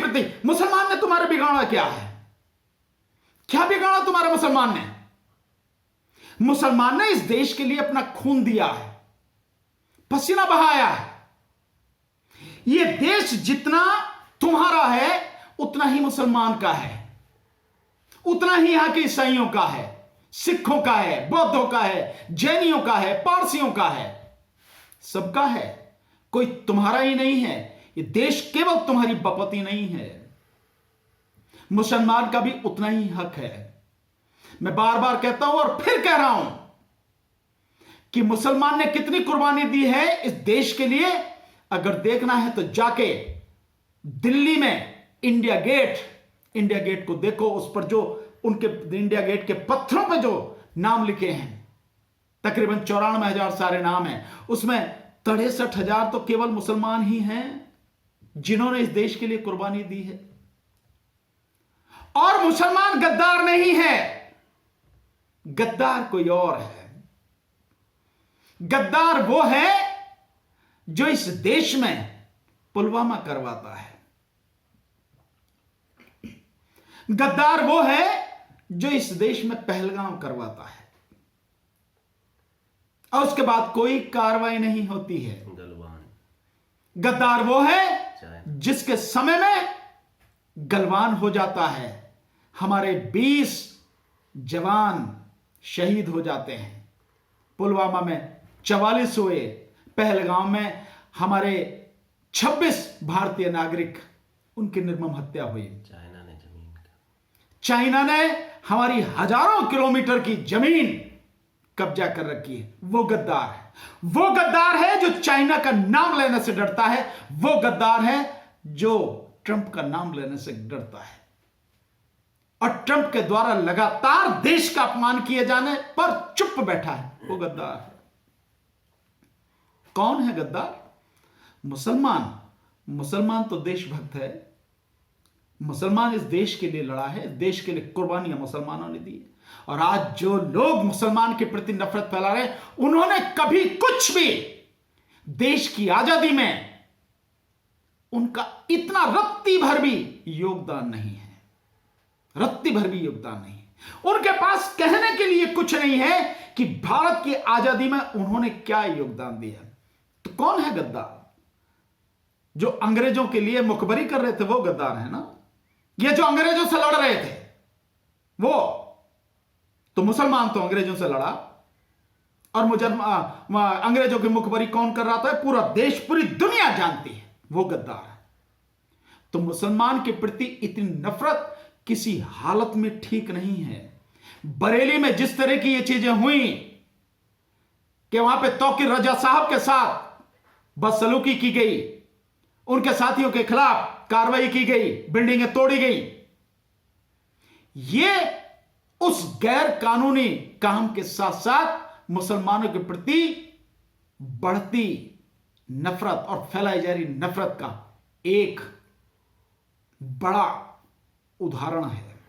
प्रति। मुसलमान ने तुम्हारा बिगाड़ा क्या है? क्या बिगाड़ा तुम्हारा मुसलमान ने? मुसलमान ने इस देश के लिए अपना खून दिया है, पसीना बहाया है। यह देश जितना तुम्हारा है उतना ही मुसलमान का है, उतना ही यहां के ईसाइयों का है, सिखों का है, बौद्धों का है, जैनियों का है, पारसियों का है, सबका है। कोई तुम्हारा ही नहीं है। यह देश केवल तुम्हारी बपौती नहीं है, मुसलमान का भी उतना ही हक है। मैं बार बार कहता हूं और फिर कह रहा हूं कि मुसलमान ने कितनी कुर्बानी दी है इस देश के लिए। अगर देखना है तो जाके दिल्ली में इंडिया गेट को देखो। उस पर जो उनके इंडिया गेट के पत्थरों पे जो नाम लिखे हैं, तकरीबन 94,000 सारे नाम हैं, उसमें 63,000 तो केवल मुसलमान ही हैं जिन्होंने इस देश के लिए कुर्बानी दी है। और मुसलमान गद्दार नहीं है, गद्दार कोई और है। गद्दार वो है जो इस देश में पुलवामा करवाता है। गद्दार वो है जो इस देश में पहलगाम करवाता है और उसके बाद कोई कार्रवाई नहीं होती है। गद्दार वो है जिसके समय में गलवान हो जाता है। हमारे 20 जवान शहीद हो जाते हैं। पुलवामा में 44 हुए, पहलगाम में हमारे 26 भारतीय नागरिक, उनकी निर्मम हत्या हुई। चाइना ने हमारी हजारों किलोमीटर की जमीन कब्जा कर रखी है। वो गद्दार है। वो गद्दार है जो चाइना का नाम लेने से डरता है। वो गद्दार है जो ट्रंप का नाम लेने से डरता है और ट्रंप के द्वारा लगातार देश का अपमान किए जाने पर चुप बैठा है। वो गद्दार है। कौन है गद्दार? मुसलमान तो देशभक्त है। मुसलमान इस देश के लिए लड़ा है, देश के लिए कुर्बानियां मुसलमानों ने दी। और आज जो लोग मुसलमान के प्रति नफरत फैला रहे हैं, उन्होंने कभी कुछ भी देश की आजादी में उनका इतना रत्ती भर भी योगदान नहीं है। रत्ती भर भी योगदान नहीं है। उनके पास कहने के लिए कुछ नहीं है कि भारत की आजादी में उन्होंने क्या योगदान दिया। तो कौन है गद्दार? जो अंग्रेजों के लिए मुखबरी कर रहे थे वो गद्दार है ना। ये जो अंग्रेजों से लड़ रहे थे वो तो मुसलमान तो अंग्रेजों से लड़ा और अंग्रेजों की मुखबरी कौन कर रहा था? पूरा देश, पूरी दुनिया जानती है। वो गद्दार है। तो मुसलमान के प्रति इतनी नफरत किसी हालत में ठीक नहीं है। बरेली में जिस तरह की ये चीजें हुई कि वहां पे तौकीर रजा साहब के साथ बदसलूकी की गई, उनके साथियों के खिलाफ कार्रवाई की गई, बिल्डिंगें तोड़ी गई, ये उस गैर कानूनी काम के साथ साथ मुसलमानों के प्रति बढ़ती नफरत और फैलाई जा रही नफरत का एक बड़ा उदाहरण है।